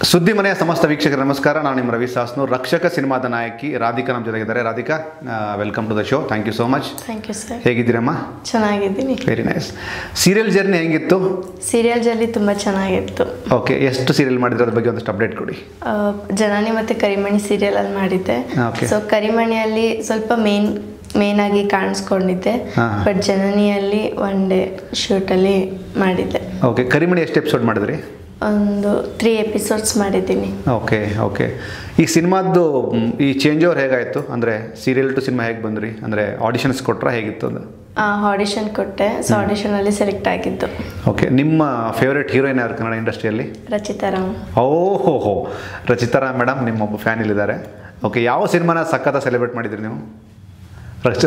ಸುದ್ದಿ ಮನೆಯ ಸಮಸ್ತ ವೀಕ್ಷಕರ ನಮಸ್ಕಾರ. ನಾನು ನಿಮ್ಮ ರವಿ ಸಾಸ್ನೂರ್. ರಕ್ಷಕ ಸಿನಿಮಾದ ನಾಯಕಿ ರಾಧಿಕಾ ನಮ್ಮ ಜೊತೆಗಿದ್ದಾರೆ. Radhika, welcome to the show. Thank you so much. Thank you sir. ಹೇಗಿದ್ದೀರಮ್ಮ? ಚೆನ್ನಾಗಿದ್ದೀನಿ. Very nice. ಸೀರಿಯಲ್ ಜರ್ನಿ ಹೆಂಗಿತ್ತು? ಸೀರಿಯಲ್ ಜರ್ನಿ ತುಂಬ ಚೆನ್ನಾಗಿತ್ತು. ಓಕೆ, ಎಷ್ಟು ಸೀರಿಯಲ್ ಮಾಡಿದ್ರೆ ಅದ್ರ ಬಗ್ಗೆ ಒಂದಷ್ಟು ಅಪ್ಡೇಟ್ ಕೊಡಿ. ಜನನಿ ಮತ್ತು ಕರಿಮಣಿ ಸೀರಿಯಲಲ್ಲಿ ಮಾಡಿದ್ದೆ. ಸೊ ಕರಿಮಣಿಯಲ್ಲಿ ಸ್ವಲ್ಪ ಮೇನ್ ಆಗಿ ಕಾಣಿಸ್ಕೊಂಡಿದ್ದೆ, ಬಟ್ ಜನನಿಯಲ್ಲಿ ಒನ್ ಡೇ ಶೂಟಲ್ಲಿ ಮಾಡಿದ್ದೆ. ಓಕೆ, ಕರಿಮಣಿ ಎಷ್ಟು ಎಪಿಸೋಡ್ ಮಾಡಿದ್ರಿ? ಒಂದು 3 ಎಪಿಸೋಡ್ಸ್ ಮಾಡಿದ್ದೀನಿ. Okay okay. ಈ ಸಿನಿಮಾದ್ದು ಈ ಚೇಂಜ್ ಓವರ್ ಹೇಗಾಯಿತು? ಅಂದರೆ ಸೀರಿಯಲ್ ಟು ಸಿನಿಮಾ ಹೇಗೆ ಬಂದ್ರಿ? ಅಂದರೆ ಆಡಿಷನ್ಸ್ ಕೊಟ್ರಾ, ಹೇಗಿತ್ತು ಅದು? ಆಡಿಷನ್ ಕೊಟ್ಟೆ. ಸೊ ಆಡಿಷನಲ್ಲಿ ಸೆಲೆಕ್ಟ್ ಆಗಿದ್ದು. ಓಕೆ, ನಿಮ್ಮ ಫೇವ್ರೇಟ್ ಹೀರೋಯಿನ್ ಯಾರು ಕನ್ನಡ ಇಂಡಸ್ಟ್ರಿಯಲ್ಲಿ? ರಚಿತಾ ರಾಮ್. ಓಹೋ, ರಚಿತಾ ರಾಮ್ ಮೇಡಮ್ ನಿಮ್ಮೊಬ್ಬ ಫ್ಯಾನ್ ಇಲ್ಲಿದ್ದಾರೆ. ಓಕೆ, ಯಾವ ಸಿನಿಮಾನ ಸಖತ್ತ ಸೆಲೆಬ್ರೇಟ್ ಮಾಡಿದ್ರಿ ನೀವು?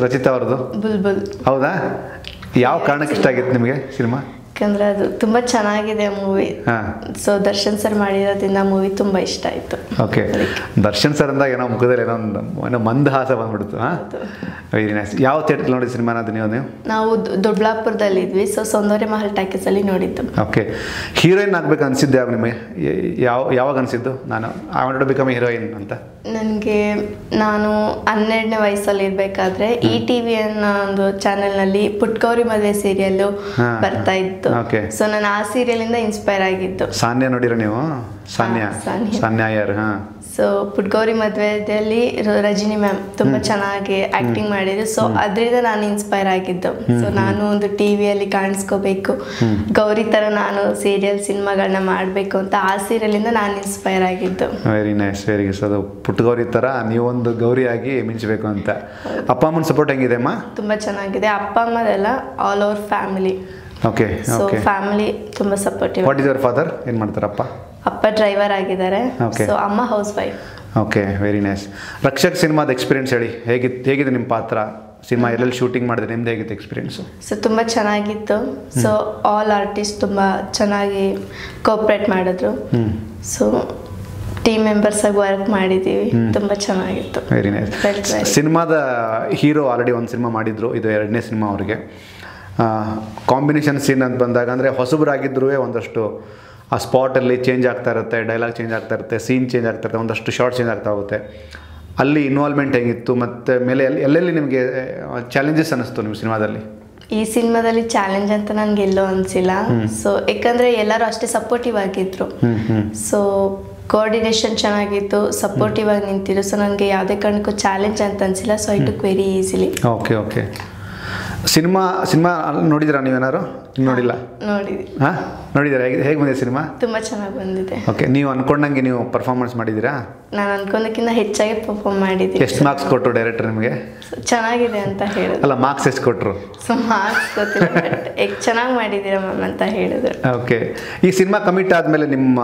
ರಚಿತಾ ಅವ್ರದ್ದು ಬುಲ್ಬುಲ್. ಹೌದಾ? ಯಾವ ಕಾರಣಕ್ಕೆ ಇಷ್ಟ ಆಗಿತ್ತು ನಿಮಗೆ ಸಿನಿಮಾ? ಯಾಕಂದರೆ ಅದು ತುಂಬ ಚೆನ್ನಾಗಿದೆ ಮೂವಿ. ಸೊ ದರ್ಶನ್ ಸರ್ ಮಾಡಿರೋದ್ರಿಂದ ಮೂವಿ ತುಂಬ ಇಷ್ಟ ಆಯಿತು. ಓಕೆ, ದರ್ಶನ್ ಸರ್ ಅಂದಾಗ ಏನೋ ಮುಖದಲ್ಲಿ ಏನೋ ಮಂದಹಾಸ ಬಂದ್ಬಿಡ್ತು. Very nice. ಯಾವ ಥಿಯೇಟರ್ ನೋಡಿದ ಸಿನಿಮಾನ ಅದು ನೀವು? ನಾವು ದೊಡ್ಡಬಳ್ಳಾಪುರದಲ್ಲಿದ್ವಿ. ಸೊ ಸೌಂದರ್ಯ ಮಹಲ್ ಟಾಕೀಸಲ್ಲಿ ನೋಡಿದ್ದು. ಓಕೆ, ಹೀರೋಯಿನ್ ಆಗ್ಬೇಕು ಅನಿಸಿದ್ದು ಯಾವಾಗ ನಿಮಗೆ? ಯಾವಾಗ ಅನಿಸಿದ್ದು ನಾನು I want to become heroine ಅಂತ? ನನಗೆ ನಾನು 12ನೇ ವಯಸ್ಸಲ್ಲಿ ಇರಬೇಕಾದ್ರೆ ETV ಅನ್ನೋ ಒಂದು ಚಾನೆಲ್ನಲ್ಲಿ ಪುಟ್ಗೌರಿ ಮದುವೆ ಸೀರಿಯಲ್ಲು ಬರ್ತಾ ಇತ್ತು. ಸೊ ನಾನು ಆ ಸೀರಿಯಲಿಂದ ಇನ್ಸ್ಪೈರ್ ಆಗಿದ್ದು. ಸಾನ್ಯಾ ನೋಡಿರೋ ನೀವು? ಸಾನ್ಯಾ ಯಾರು? ಸೊ ಪುಟ್ಗೌರಿ ಮದುವೆಯಲ್ಲಿ ರಜನಿ ಮ್ಯಾಮ್ ತುಂಬ ಚೆನ್ನಾಗಿ ಆ್ಯಕ್ಟಿಂಗ್ ಮಾಡಿದ್ರು. ಸೊ ಅದರಿಂದ ನಾನು ಇನ್ಸ್ಪೈರ್ ಆಗಿದ್ದು. ಸೊ ನಾನು ಒಂದು ಟಿವಿಯಲ್ಲಿ ಕಾಣಿಸ್ಕೋಬೇಕು, ಗೌರಿ ಥರ ನಾನು ಸೀರಿಯಲ್ ಸಿನಿಮಾಗಳನ್ನ ಮಾಡಬೇಕು ಅಂತ ಆ ಸೀರಿಯಲಿಂದ ನಾನು ಇನ್ಸ್ಪೈರ್ ಆಗಿದ್ದು. Very nice, very nice. ಅದು ಪುಟ್ಗೌರಿ ಥರ ನೀವೊಂದು ಗೌರಿಯಾಗಿ ಮಿಂಚಬೇಕು ಅಂತ. ಅಪ್ಪ ಅಮ್ಮನ ಸಪೋರ್ಟ್ ಹೆಂಗಿದೆ ಅಮ್ಮ? ತುಂಬ ಚೆನ್ನಾಗಿದೆ. ಅಪ್ಪ ಅಮ್ಮದೆಲ್ಲ all over family. Okay, so family ತುಂಬ supportive. What is your father? ಏನು ಮಾಡ್ತಾರಪ್ಪ? ಅಪ್ಪ ಡ್ರೈವರ್ ಆಗಿದ್ದಾರೆ. ಸೊ ಅಮ್ಮ house wife. Okay, very nice. Rakshak ಸಿನಿಮಾದ ಎಕ್ಸ್ಪೀರಿಯನ್ಸ್ ಹೇಳಿ. ಹೇಗಿದೆ ನಿಮ್ಮ ಪಾತ್ರ? ಸಿನಿಮಾ ಎಲ್ಲೆಲ್ಲಿ ಶೂಟಿಂಗ್ ಮಾಡಿದ್ರೆ ನಿಮ್ದು ಹೇಗಿತ್ತು ಎಕ್ಸ್ಪೀರಿಯನ್ಸು? ಸೊ ತುಂಬ ಚೆನ್ನಾಗಿತ್ತು. ಸೊ ಆಲ್ ಆರ್ಟಿಸ್ಟ್ ತುಂಬ ಚೆನ್ನಾಗಿ ಕೋಆಪ್ರೇಟ್ ಮಾಡಿದ್ರು. ಸೊ ಟೀಮ್ ಮೆಂಬರ್ಸ್ ಆಗಿ ವರ್ಕ್ ಮಾಡಿದ್ದೀವಿ. ತುಂಬ ಚೆನ್ನಾಗಿತ್ತು. Very nice. ಸಿನಿಮಾದ ಹೀರೋ ಆಲ್ರೆಡಿ ಒಂದು ಸಿನಿಮಾ ಮಾಡಿದ್ರು, ಇದು 2ನೇ ಸಿನಿಮಾ ಅವರಿಗೆ. ಕಾಂಬಿನೇಷನ್ ಸೀನ್ ಅಂತ ಬಂದಾಗ ಅಂದರೆ ಹೊಸಬರಾಗಿದ್ರೂ ಒಂದಷ್ಟು ಆ ಸ್ಪಾಟಲ್ಲಿ ಚೇಂಜ್ ಆಗ್ತಾ ಇರುತ್ತೆ, ಡೈಲಾಗ್ ಚೇಂಜ್ ಆಗ್ತಾ ಇರುತ್ತೆ, ಸೀನ್ ಚೇಂಜ್ ಆಗ್ತಾ ಇರುತ್ತೆ, ಒಂದಷ್ಟು ಶಾರ್ಟ್ ಚೇಂಜ್ ಆಗ್ತಾ ಹೋಗುತ್ತೆ. ಅಲ್ಲಿ ಇನ್ವಾಲ್ವ್ಮೆಂಟ್ ಹೆಂಗಿತ್ತು? ಮತ್ತು ಮೇಲೆ ಎಲ್ಲೆಲ್ಲಿ ನಿಮಗೆ ಚಾಲೆಂಜಸ್ ಅನ್ನಿಸ್ತು ನಿಮ್ಮ ಸಿನಿಮಾದಲ್ಲಿ? ಈ ಸಿನಿಮಾದಲ್ಲಿ ಚಾಲೆಂಜ್ ಅಂತ ನನಗೆ ಎಲ್ಲೋ ಅನಿಸಿಲ್ಲ. ಸೊ ಯಾಕಂದರೆ ಎಲ್ಲರೂ ಅಷ್ಟೇ ಸಪೋರ್ಟಿವ್ ಆಗಿದ್ರು. ಸೊ ಕೋಆರ್ಡಿನೇಷನ್ ಚೆನ್ನಾಗಿತ್ತು, ಸಪೋರ್ಟಿವ್ ಆಗಿ ನಿಂತಿದ್ರು. ಸೊ ನನಗೆ ಯಾವುದೇ ಕಾರಣಕ್ಕೂ ಚಾಲೆಂಜ್ ಅಂತ ಅನಿಸಿಲ್ಲ. So I took very easily. Okay okay. Cinema ನೋಡಿದಿರಾ ನೀವೇನಾರು? ನೋಡಿಲ್ಲ? ನೋಡಿದ್ವಿ. ನೋಡಿದ್ದೀರಾ? ಹೇಗೆ ಬಂದಿದೆ ಸಿನಿಮಾ? ತುಂಬ ಚೆನ್ನಾಗಿ ಬಂದಿದೆ. ಓಕೆ, ನೀವು ಅಂದ್ಕೊಂಡಂಗೆ ನೀವು ಪರ್ಫಾರ್ಮೆನ್ಸ್ ಮಾಡಿದ್ದೀರಾ? ನಾನು ಅಂದ್ಕೊಂಡಕ್ಕಿಂತ ಹೆಚ್ಚಾಗಿ ಪರ್ಫಾರ್ಮ್ ಮಾಡಿದ್ದೀನಿ. ಎಷ್ಟು ಮಾರ್ಕ್ಸ್ ಕೊಟ್ಟರು ಡೈರೆಕ್ಟರ್ ನಿಮಗೆ? ಚೆನ್ನಾಗಿದೆ ಅಂತ ಹೇಳಿದ್ರು. ಅಲ್ಲ, ಮಾರ್ಕ್ಸ್ ಎಷ್ಟು ಕೊಟ್ಟರು? ಸೊ ಮಾರ್ಕ್ಸ್ ಗೊತ್ತಿಲ್ಲ, ಬಟ್ ಚೆನ್ನಾಗಿ ಮಾಡಿದ್ದೀರಾ ಮ್ಯಾಮ್ ಅಂತ ಹೇಳಿದ್ರು. ಓಕೆ, ಈ ಸಿನಿಮಾ ಕಮಿಟ್ ಆದಮೇಲೆ ನಿಮ್ಮ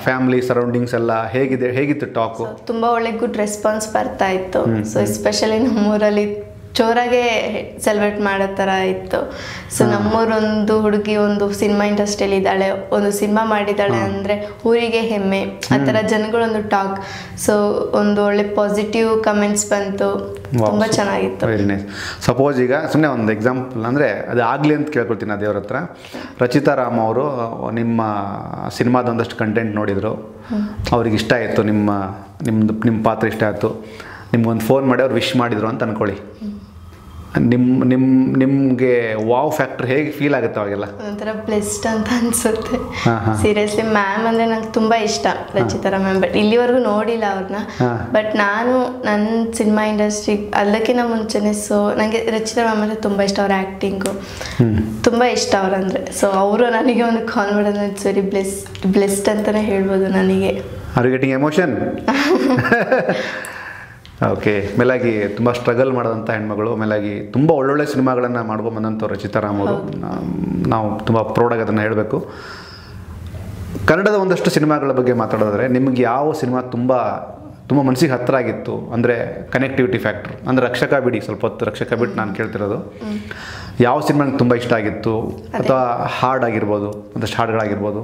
ಫ್ಯಾಮಿಲಿ ಸರೌಂಡಿಂಗ್ಸ್ ಎಲ್ಲ ಹೇಗಿತ್ತು ಟಾಕು? ತುಂಬ ಒಳ್ಳೆ ಗುಡ್ ರೆಸ್ಪಾನ್ಸ್ ಬರ್ತಾ ಇತ್ತು. ಸೊ ಎಸ್ಪೆಷಲಿ ನಮ್ಮೂರಲ್ಲಿ ಜೋರಾಗೆ ಸೆಲೆಬ್ರೇಟ್ ಮಾಡೋ ಥರ ಇತ್ತು. ಸೊ ನಮ್ಮೂರೊಂದು ಹುಡುಗಿ ಒಂದು ಸಿನಿಮಾ ಇಂಡಸ್ಟ್ರಿಯಲ್ಲಿ ಇದ್ದಾಳೆ, ಒಂದು ಸಿನಿಮಾ ಮಾಡಿದ್ದಾಳೆ ಅಂದರೆ ಊರಿಗೆ ಹೆಮ್ಮೆ, ಆ ಥರ ಜನಗಳೊಂದು ಟಾಕ್. ಸೊ ಒಂದು ಒಳ್ಳೆ ಪಾಸಿಟಿವ್ ಕಮೆಂಟ್ಸ್ ಬಂತು. ತುಂಬ ಚೆನ್ನಾಗಿತ್ತು. Very nice. ಸಪೋಸ್ ಈಗ ಸುಮ್ಮನೆ ಒಂದು ಎಕ್ಸಾಂಪಲ್ ಅಂದರೆ ಅದು ಆಗಲಿ ಅಂತ ಕೇಳ್ಕೊಳ್ತೀನಿ ದೇವ್ರ ಹತ್ರ. ರಚಿತಾ ರಾಮ್ ಅವರು ನಿಮ್ಮ ಸಿನಿಮಾದ ಒಂದಷ್ಟು ಕಂಟೆಂಟ್ ನೋಡಿದರು, ಅವ್ರಿಗೆ ಇಷ್ಟ ಆಯಿತು, ನಿಮ್ಮ ಪಾತ್ರ ಇಷ್ಟ ಆಯಿತು, ನಿಮ್ಗೊಂದು ಫೋನ್ ಮಾಡಿ ಅವ್ರು ವಿಶ್ ಮಾಡಿದರು ಅಂತ ಅಂದ್ಕೊಳ್ಳಿ. ನಿಮಗೆ ವಾವ್ ಫ್ಯಾಕ್ಟರ್ ಹೇಗೆ ಫೀಲ್ ಆಗುತ್ತೆ ಅವಾಗೆಲ್ಲ? ಒಂಥರ ಬ್ಲೆಸ್ಡ್ ಅಂತ ಅನಿಸುತ್ತೆ. ಸೀರಿಯಸ್ಲಿ ಮ್ಯಾಮ್ ಅಂದರೆ ನಂಗೆ ತುಂಬ ಇಷ್ಟ, ರಚಿತಾ ರಾಮ್ ಮ್ಯಾಮ್. ಬಟ್ ಇಲ್ಲಿವರೆಗೂ ನೋಡಿಲ್ಲ ಅವ್ರನ್ನ. ಬಟ್ ನಾನು ನನ್ನ ಸಿನಿಮಾ ಇಂಡಸ್ಟ್ರಿ ಅದಕ್ಕಿಂತ ಮುಂಚೆನೇ ಸೊ ನನಗೆ ರಚಿತಾ ರಾಮ್ ಅಂದರೆ ತುಂಬ ಇಷ್ಟ. ಅವ್ರ ಆ್ಯಕ್ಟಿಂಗು ತುಂಬ ಇಷ್ಟ ಅವರಂದರೆ. ಸೊ ಅವರು ನನಗೆ ಒಂದು ಕಾಲ್ ಮಾಡೋದು ಇಟ್ಸ್ ವೆರಿ ಬ್ಲೆಸ್ಡ್ ಅಂತಲೇ ಹೇಳ್ಬೋದು ನನಗೆ. Are you getting emotion? Okay, ಮೇಲಾಗಿ ತುಂಬ ಸ್ಟ್ರಗಲ್ ಮಾಡೋದಂಥ ಹೆಣ್ಮಗಳು, ಮೇಲಾಗಿ ತುಂಬ ಒಳ್ಳೊಳ್ಳೆ ಸಿನಿಮಾಗಳನ್ನು ಮಾಡ್ಕೊಂಬಂದಂಥವ್ರು ರಚಿತಾ ರಾಮ್ ಅವರು. ನಾವು ತುಂಬ ಪ್ರೌಡಾಗಿ ಅದನ್ನು ಹೇಳಬೇಕು. ಕನ್ನಡದ ಒಂದಷ್ಟು ಸಿನಿಮಾಗಳ ಬಗ್ಗೆ ಮಾತಾಡೋದಾದರೆ ನಿಮಗೆ ಯಾವ ಸಿನಿಮಾ ತುಂಬ ಮನಸ್ಸಿಗೆ ಹತ್ತಿರ ಆಗಿತ್ತು? ಅಂದರೆ ಕನೆಕ್ಟಿವಿಟಿ ಫ್ಯಾಕ್ಟ್ರ್ ಅಂದರೆ ರಕ್ಷಕ ಬಿಡಿ, ಸ್ವಲ್ಪ ಹೊತ್ತು ರಕ್ಷಕ ಬಿಟ್ಟು ನಾನು ಕೇಳ್ತಿರೋದು. ಯಾವ ಸಿನಿಮಾ ನಂಗೆ ತುಂಬ ಇಷ್ಟ ಆಗಿತ್ತು? ಅಥವಾ ಹಾಡ್ ಆಗಿರ್ಬೋದು, ಒಂದಷ್ಟು ಹಾಡುಗಳಾಗಿರ್ಬೋದು.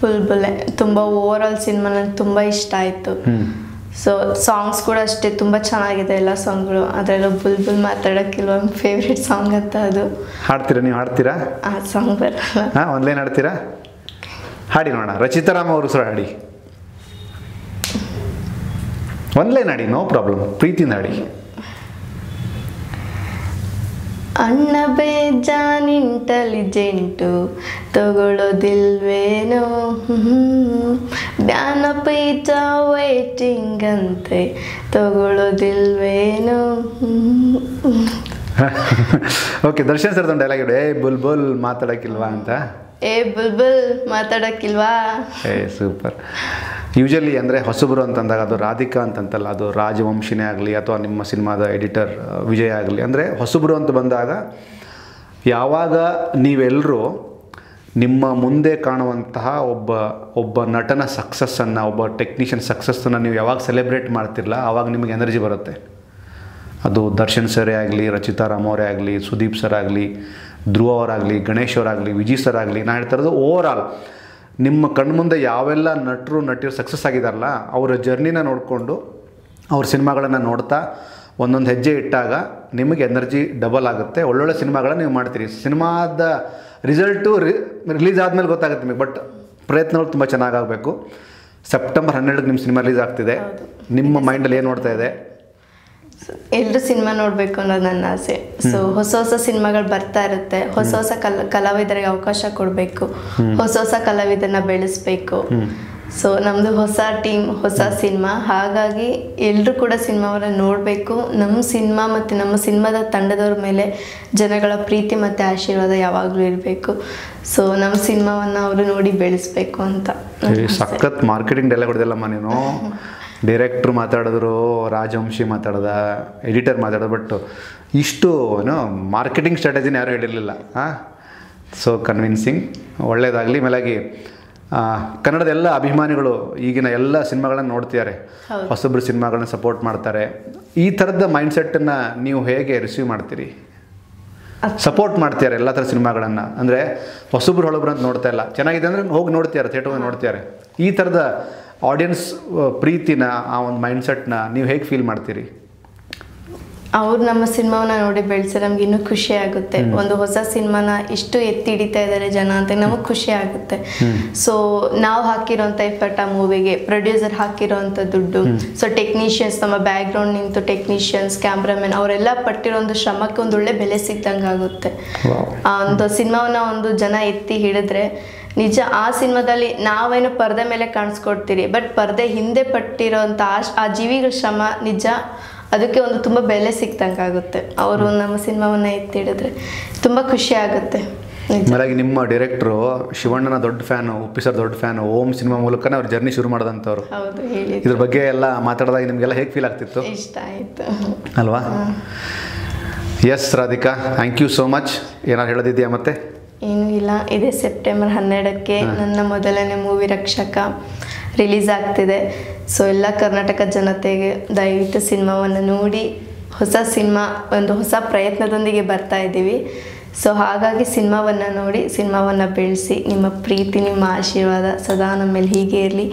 ಬುಲ್ಬುಲ್ ತುಂಬ ಓವರ್ ಆಲ್ ಸಿನಿಮಾ ನನಗೆ ತುಂಬ ಇಷ್ಟ ಆಯಿತು. ಸೊ ಸಾಂಗ್ಸ್ ಕೂಡ ಅಷ್ಟೇ ತುಂಬ ಚೆನ್ನಾಗಿದೆ ಎಲ್ಲ ಸಾಂಗ್ಗಳು. ಅದರಲ್ಲೂ ಬುಲ್ಬುಲ್ ಮಾತಾಡೋಕ್ಕಿಲ್ವ ಒಂದು ಫೇವ್ರೆಟ್ ಸಾಂಗ್ ಅಂತ. ಅದು ಹಾಡ್ತೀರಾ? ನೀವು ಹಾಡ್ತೀರಾ? ಆ ಸಾಂಗ್ ಬರಲ್ಲ. ಒಂದು ಲೈನ್ ಹಾಡ್ತೀರಾ? ಹಾಡಿ ನೋಡೋಣ. ರಚಿತಾರಾಮ್ ಅವರು ಸರ್ ಹಾಡಿ, ಒನ್ಲೈನ್ ಹಾಡಿ, ನೋ ಪ್ರಾಬ್ಲಮ್, ಪ್ರೀತಿಯಿಂದ ಹಾಡಿ. ಅಣ್ಣ ಬೇಜಾನ್ ಇಂಟೆಲಿಜೆಂಟು ತಗೊಳ್ಳೋದಿಲ್ವೇನೋ, ಜ್ಞಾನಪೀಠ ವೈಟಿಂಗ್ ಅಂತೆ ತಗೊಳ್ಳೋದಿಲ್ವೇನೋ. ಓಕೆ, ದರ್ಶನ್ ಸರ್ ಡೈಲಾಗ್ ಇಡು, ಏ ಬುಲ್ ಬುಲ್ ಮಾತಾಡೋಕ್ಕಿಲ್ವಾ ಅಂತ. ಏ ಬುಲ್ಬುಲ್ ಮಾತಾಡೋಕ್ಕಿಲ್ವಾ. ಏ ಸೂಪರ್. ಯೂಶಲಿ ಅಂದರೆ ಹೊಸಬರು ಅಂತಂದಾಗ ಅದು ರಾಧಿಕಾ ಅಂತಂತಲ್ಲ, ಅದು ರಾಜವಂಶಿನೇ ಆಗಲಿ ಅಥವಾ ನಿಮ್ಮ ಸಿನಿಮಾದ ಎಡಿಟರ್ ವಿಜಯ್ ಆಗಲಿ, ಅಂದರೆ ಹೊಸಬರು ಅಂತ ಬಂದಾಗ ಯಾವಾಗ ನೀವೆಲ್ಲರೂ ನಿಮ್ಮ ಮುಂದೆ ಕಾಣುವಂತಹ ಒಬ್ಬ ನಟನ ಸಕ್ಸಸ್ಸನ್ನು, ಒಬ್ಬ ಟೆಕ್ನಿಷಿಯನ್ ಸಕ್ಸಸ್ಸನ್ನು ನೀವು ಯಾವಾಗ ಸೆಲೆಬ್ರೇಟ್ ಮಾಡ್ತಿರಲ್ಲ, ಆವಾಗ ನಿಮಗೆ ಎನರ್ಜಿ ಬರುತ್ತೆ. ಅದು ದರ್ಶನ್ ಸರೇ ಆಗಲಿ, ರಚಿತಾರಾಮ್ ಅವರೇ ಆಗಲಿ, ಸುದೀಪ್ ಸರ್ ಆಗಲಿ, ಧ್ರುವ ಅವರಾಗಲಿ, ಗಣೇಶ್ ಅವರಾಗಲಿ, ವಿಜಯ್ ಸರ್ ಆಗಲಿ, ನಾನು ಹೇಳ್ತಾ ಇರೋದು ಓವರ್ ಆಲ್ ನಿಮ್ಮ ಕಣ್ಮುಂದೆ ಯಾವೆಲ್ಲ ನಟಿಯರು ಸಕ್ಸಸ್ ಆಗಿದಾರಲ್ಲ, ಅವರ ಜರ್ನಿನ ನೋಡಿಕೊಂಡು ಅವ್ರ ಸಿನಿಮಾಗಳನ್ನು ನೋಡ್ತಾ ಒಂದೊಂದು ಹೆಜ್ಜೆ ಇಟ್ಟಾಗ ನಿಮಗೆ ಎನರ್ಜಿ ಡಬಲ್ ಆಗುತ್ತೆ. ಒಳ್ಳೊಳ್ಳೆ ಸಿನಿಮಾಗಳನ್ನ ನೀವು ಮಾಡ್ತೀರಿ. ಸಿನಿಮಾದ ರಿಸಲ್ಟು ರಿಲೀಸ್ ಆದಮೇಲೆ ಗೊತ್ತಾಗುತ್ತೆ ನಿಮಗೆ, ಬಟ್ ಪ್ರಯತ್ನಗಳು ತುಂಬ ಚೆನ್ನಾಗಾಗಬೇಕು. ಸೆಪ್ಟೆಂಬರ್ 12ಕ್ಕೆ ನಿಮ್ಮ ಸಿನಿಮಾ ರಿಲೀಸ್ ಆಗ್ತಿದೆ. ನಿಮ್ಮ ಮೈಂಡಲ್ಲಿ ಏನು ನೋಡ್ತಾ ಇದೆ? ಎಲ್ಲರೂ ಸಿನಿಮಾ ನೋಡಬೇಕು ಅನ್ನೋದು ನನ್ನ ಆಸೆ. ಸೊ ಹೊಸ ಸಿನಿಮಾಗಳು ಬರ್ತಾ ಇರುತ್ತೆ, ಹೊಸ ಕಲಾವಿದರಿಗೆ ಅವಕಾಶ ಕೊಡಬೇಕು, ಹೊಸ ಕಲಾವಿದರನ್ನ ಬೆಳೆಸ್ಬೇಕು. ಸೊ ನಮ್ಮದು ಹೊಸ ಟೀಮ್, ಹೊಸ ಸಿನಿಮಾ, ಹಾಗಾಗಿ ಎಲ್ಲರೂ ಕೂಡ ಸಿನಿಮಾವನ್ನು ನೋಡಬೇಕು. ನಮ್ಮ ಸಿನಿಮಾ ಮತ್ತು ನಮ್ಮ ಸಿನಿಮಾದ ತಂಡದವ್ರ ಮೇಲೆ ಜನಗಳ ಪ್ರೀತಿ ಮತ್ತು ಆಶೀರ್ವಾದ ಯಾವಾಗಲೂ ಇರಬೇಕು. ಸೊ ನಮ್ಮ ಸಿನಿಮಾವನ್ನು ಅವರು ನೋಡಿ ಬೆಳೆಸ್ಬೇಕು ಅಂತ. ಸಖತ್ ಮಾರ್ಕೆಟಿಂಗ್ ಡೈಲಾಗ್ ಹೊಡೆದಲ್ಲಮ್ಮ ನೀನು. ಡೈರೆಕ್ಟ್ರು ಮಾತಾಡಿದ್ರು, ರಾಜವಂಶಿ ಮಾತಾಡ್ದ, ಎಡಿಟರ್ ಮಾತಾಡೋದು, ಬಟ್ ಇಷ್ಟು ಏನೋ ಮಾರ್ಕೆಟಿಂಗ್ ಸ್ಟ್ರಾಟಜಿನ ಯಾರೂ ಹೇಳಿರಲಿಲ್ಲ. ಸೊ ಕನ್ವಿನ್ಸಿಂಗ್, ಒಳ್ಳೆಯದಾಗಲಿ. ಮೇಲಾಗಿ ಕನ್ನಡದ ಎಲ್ಲ ಅಭಿಮಾನಿಗಳು ಈಗಿನ ಎಲ್ಲ ಸಿನಿಮಾಗಳನ್ನು ನೋಡ್ತಿದ್ದಾರೆ, ಹೊಸಬ್ರು ಸಿನಿಮಾಗಳನ್ನ ಸಪೋರ್ಟ್ ಮಾಡ್ತಾರೆ. ಈ ಥರದ ಮೈಂಡ್ಸೆಟ್ಟನ್ನು ನೀವು ಹೇಗೆ ರಿಸೀವ್ ಮಾಡ್ತೀರಿ? ಸಪೋರ್ಟ್ ಮಾಡ್ತಿದ್ದಾರೆ ಎಲ್ಲ ಥರ ಸಿನಿಮಾಗಳನ್ನು, ಅಂದರೆ ಹೊಸಬ್ರು ಹೊಳಬ್ರು ಅಂತ ನೋಡ್ತಾ ಇಲ್ಲ, ಚೆನ್ನಾಗಿದೆ ಅಂದರೆ ಹೋಗಿ ನೋಡ್ತಿದ್ದಾರೆ, ಥಿಯೇಟರ್ಗೆ ನೋಡ್ತಿದ್ದಾರೆ. ಈ ಥರದ ಆಡಿಯನ್ಸ್ ಪ್ರೀತಿನ, ಆ ಒಂದು ಮೈಂಡ್ಸೆಟ್ನ ನೀವು ಹೇಗೆ ಫೀಲ್ ಮಾಡ್ತೀರಿ? ಅವ್ರು ನಮ್ಮ ಸಿನಿಮಾವನ್ನ ನೋಡಿ ಬೆಳೆಸಿ ನಮ್ಗೆ ಇನ್ನೂ ಖುಷಿ ಆಗುತ್ತೆ. ಒಂದು ಹೊಸ ಸಿನಿಮಾನ ಇಷ್ಟು ಎತ್ತಿ ಹಿಡಿತಾ ಇದ್ದಾರೆ ಜನ ಅಂತ ನಮಗೆ ಖುಷಿ ಆಗುತ್ತೆ. ಸೊ ನಾವು ಹಾಕಿರೋಂಥ ಎಫರ್ಟ್ ಆ ಮೂವಿಗೆ, ಪ್ರೊಡ್ಯೂಸರ್ ಹಾಕಿರೋಂಥ ದುಡ್ಡು, ಸೊ ಟೆಕ್ನಿಷಿಯನ್ಸ್, ನಮ್ಮ ಬ್ಯಾಕ್ ಗ್ರೌಂಡ್ ನಿಂತು ಟೆಕ್ನಿಷಿಯನ್ಸ್, ಕ್ಯಾಮ್ರಾಮನ್ ಅವರೆಲ್ಲ ಪಟ್ಟಿರೋ ಒಂದು ಶ್ರಮಕ್ಕೆ ಒಂದು ಒಳ್ಳೆ ಬೆಲೆ ಸಿಗ್ದಂಗೆ ಆಗುತ್ತೆ. ಆ ಒಂದು ಸಿನಿಮಾವನ್ನ ಒಂದು ಜನ ಎತ್ತಿ ಹಿಡಿದ್ರೆ ನಿಜ ಆ ಸಿನಿಮಾದಲ್ಲಿ ನಾವೇನು ಪರದೆ ಮೇಲೆ ಕಾಣಿಸ್ಕೊಡ್ತೀರಿ, ಬಟ್ ಪರದೆ ಹಿಂದೆ ಪಟ್ಟಿರೋಂಥ ಆ ಜೀವಿಗಳ ಶ್ರಮ ನಿಜ ಅದಕ್ಕೆ ಒಂದು ತುಂಬ ಬೆಲೆ ಸಿಕ್ತಂಗಾಗುತ್ತೆ. ಅವರು ನಮ್ಮ ಸಿನಿಮಾವನ್ನು ಎತ್ತಿಡಿದ್ರೆ ತುಂಬ ಖುಷಿ ಆಗುತ್ತೆ. ಮೇಲಾಗಿ ನಿಮ್ಮ ಡೈರೆಕ್ಟ್ರು ಶಿವಣ್ಣನ ದೊಡ್ಡ ಫ್ಯಾನು, ಉಪ್ಪಿ ಸರ್ ದೊಡ್ಡ ಫ್ಯಾನು, ಓಂ ಸಿನಿಮಾ ಮೂಲಕನೇ ಅವ್ರ ಜರ್ನಿ ಶುರು ಮಾಡೋದಂಥವ್ರು. ಹೌದು, ಹೇಳಿ ಇದ್ರ ಬಗ್ಗೆ ಎಲ್ಲ ಮಾತಾಡಿದಾಗ ನಿಮಗೆಲ್ಲ ಹೇಗೆ ಫೀಲ್ ಆಗ್ತಿತ್ತು? ಇಷ್ಟ ಆಯಿತು ಅಲ್ವಾ? Yes Radhika, thank you so much. ಏನಾದ್ರು ಹೇಳೋದಿದೆಯಾ ಮತ್ತೆ? ಏನೂ ಇಲ್ಲ. ಇದೇ ಸೆಪ್ಟೆಂಬರ್ 12ಕ್ಕೆ ನನ್ನ ಮೊದಲನೇ ಮೂವಿ ರಕ್ಷಕ ರಿಲೀಸ್ ಆಗ್ತಿದೆ. ಸೊ ಎಲ್ಲ ಕರ್ನಾಟಕ ಜನತೆಗೆ ದಯವಿಟ್ಟು ಸಿನಿಮಾವನ್ನು ನೋಡಿ, ಹೊಸ ಸಿನಿಮಾ, ಒಂದು ಹೊಸ ಪ್ರಯತ್ನದೊಂದಿಗೆ ಬರ್ತಾ ಇದ್ದೀವಿ. ಸೊ ಹಾಗಾಗಿ ಸಿನಿಮಾವನ್ನು ನೋಡಿ, ಸಿನಿಮಾವನ್ನು ಬೆಳೆಸಿ, ನಿಮ್ಮ ಪ್ರೀತಿ, ನಿಮ್ಮ ಆಶೀರ್ವಾದ ಸದಾ ನಮ್ಮ ಮೇಲೆ ಹೀಗೆ ಇರಲಿ.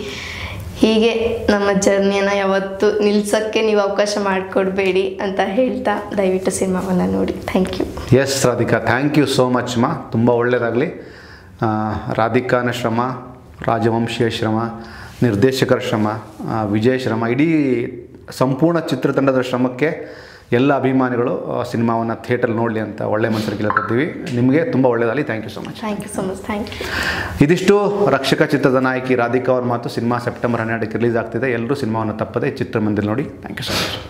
ಹೀಗೆ ನಮ್ಮ ಜರ್ನಿಯನ್ನು ಯಾವತ್ತೂ ನಿಲ್ಸೋಕ್ಕೆ ನೀವು ಅವಕಾಶ ಮಾಡಿಕೊಡ್ಬೇಡಿ ಅಂತ ಹೇಳ್ತಾ ದಯವಿಟ್ಟು ಸಿನಿಮಾವನ್ನು ನೋಡಿ. Thank you. Yes Radhika, thank you so much ಮಾ. ತುಂಬ ಒಳ್ಳೆಯದಾಗಲಿ. ರಾಧಿಕಾನ ಶ್ರಮ, ರಾಜವಂಶಿಯ ಶ್ರಮ, ನಿರ್ದೇಶಕರ ಶ್ರಮ, ವಿಜಯ್ ಶ್ರಮ, ಇಡೀ ಸಂಪೂರ್ಣ ಚಿತ್ರತಂಡದ ಶ್ರಮಕ್ಕೆ ಎಲ್ಲ ಅಭಿಮಾನಿಗಳು ಸಿನಿಮಾವನ್ನು ಥಿಯೇಟರ್ ನೋಡಲಿ ಅಂತ ಒಳ್ಳೆ ಮನಸ್ಸಲ್ಲಿ ಕೇಳ್ಕೊತೀವಿ. ನಿಮಗೆ ತುಂಬ ಒಳ್ಳೆಯದಾಗಲಿ. Thank you so much. Thank you so much. Thank you. ಇದಿಷ್ಟು ರಕ್ಷಕ ಚಿತ್ರದ ನಾಯಕಿ ರಾಧಿಕಾ ಅವ್ರ ಮಾತು. ಸಿನಿಮಾ ಸೆಪ್ಟೆಂಬರ್ 12ಕ್ಕೆ ರಿಲೀಸ್ ಆಗ್ತಿದೆ. ಎಲ್ಲರೂ ಸಿನಿಮಾವನ್ನು ತಪ್ಪದೆ ಚಿತ್ರಮಂದಿರ ನೋಡಿ. Thank you so much.